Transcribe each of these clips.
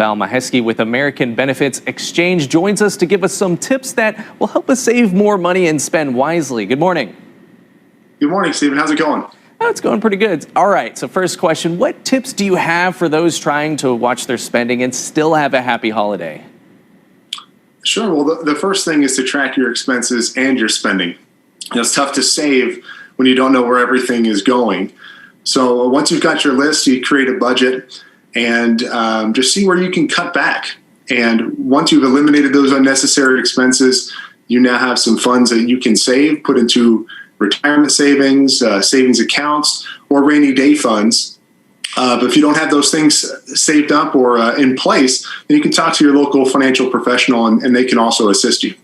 Val Majewski with American Benefits Exchange joins us to give us some tips that will help us save more money and spend wisely. Good morning. Good morning, Stephen. How's it going? Oh, it's going pretty good. All right, so first question, what tips do you have for those trying to watch their spending and still have a happy holiday? Sure. Well, the first thing is to track your expenses and your spending. It's tough to save when you don't know where everything is going. So once you've got your list, you create a budget and just see where you can cut back. And once you've eliminated those unnecessary expenses, you now have some funds that you can save, put into retirement savings, savings accounts, or rainy day funds. But if you don't have those things saved up or in place, then you can talk to your local financial professional and they can also assist you.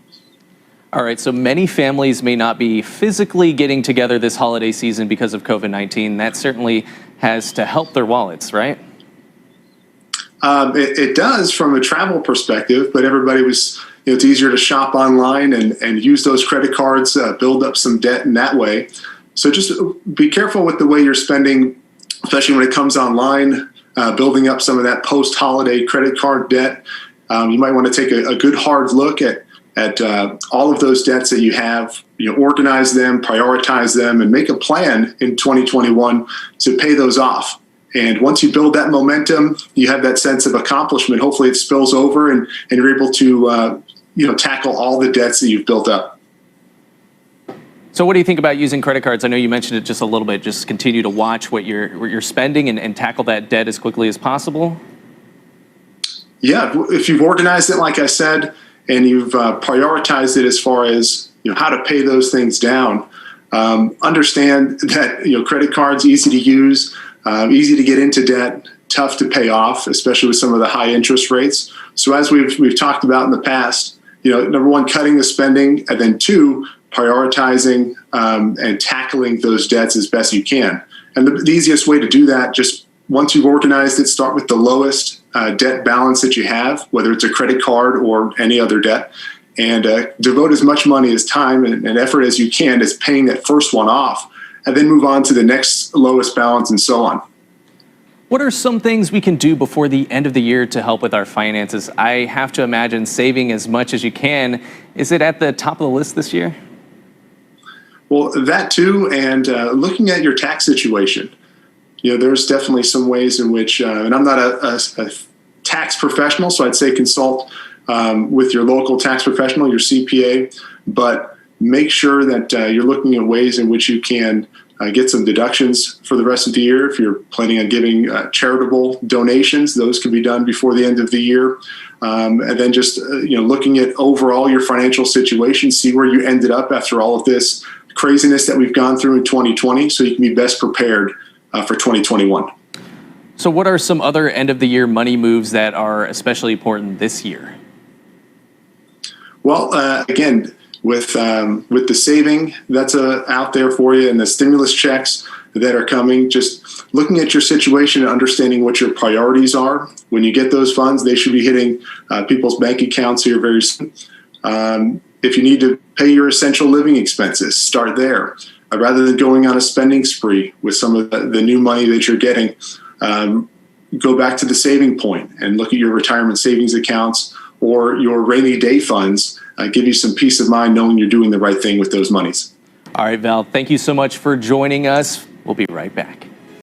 All right, so many families may not be physically getting together this holiday season because of COVID-19. That certainly has to help their wallets, right? It does from a travel perspective, but everybody was, it's easier to shop online and use those credit cards, build up some debt in that way. So just be careful with the way you're spending, especially when it comes online, building up some of that post-holiday credit card debt. You might want to take a good hard look at all of those debts that you have, organize them, prioritize them, and make a plan in 2021 to pay those off. And once you build that momentum, you have that sense of accomplishment. Hopefully it spills over and you're able to tackle all the debts that you've built up. So what do you think about using credit cards? I know you mentioned it just a little bit. Just continue to watch what you're spending and tackle that debt as quickly as possible? Yeah, if you've organized it, like I said, and you've prioritized it as far as how to pay those things down, understand that credit cards easy to use, easy to get into debt, tough to pay off, especially with some of the high interest rates. So as we've talked about in the past, number one, cutting the spending, and then two, prioritizing and tackling those debts as best you can. And the easiest way to do that, just once you've organized it, start with the lowest debt balance that you have, whether it's a credit card or any other debt, and devote as much money as time and effort as you can as paying that first one off, and then move on to the next lowest balance and so on. What are some things we can do before the end of the year to help with our finances? I have to imagine saving as much as you can. Is it at the top of the list this year? Well, that too, and looking at your tax situation. There's definitely some ways in which, and I'm not a tax professional, so I'd say consult with your local tax professional, your CPA, but make sure that you're looking at ways in which you can get some deductions for the rest of the year. If you're planning on giving charitable donations, those can be done before the end of the year. And then just looking at overall your financial situation, see where you ended up after all of this craziness that we've gone through in 2020, so you can be best prepared for 2021. So what are some other end of the year money moves that are especially important this year? Well, again, with the saving that's out there for you and the stimulus checks that are coming, just looking at your situation and understanding what your priorities are. When you get those funds, they should be hitting people's bank accounts here very soon. If you need to pay your essential living expenses, start there. Rather than going on a spending spree with some of the new money that you're getting, go back to the saving point and look at your retirement savings accounts or your rainy day funds. Give you some peace of mind knowing you're doing the right thing with those monies. All right, Val, thank you so much for joining us. We'll be right back.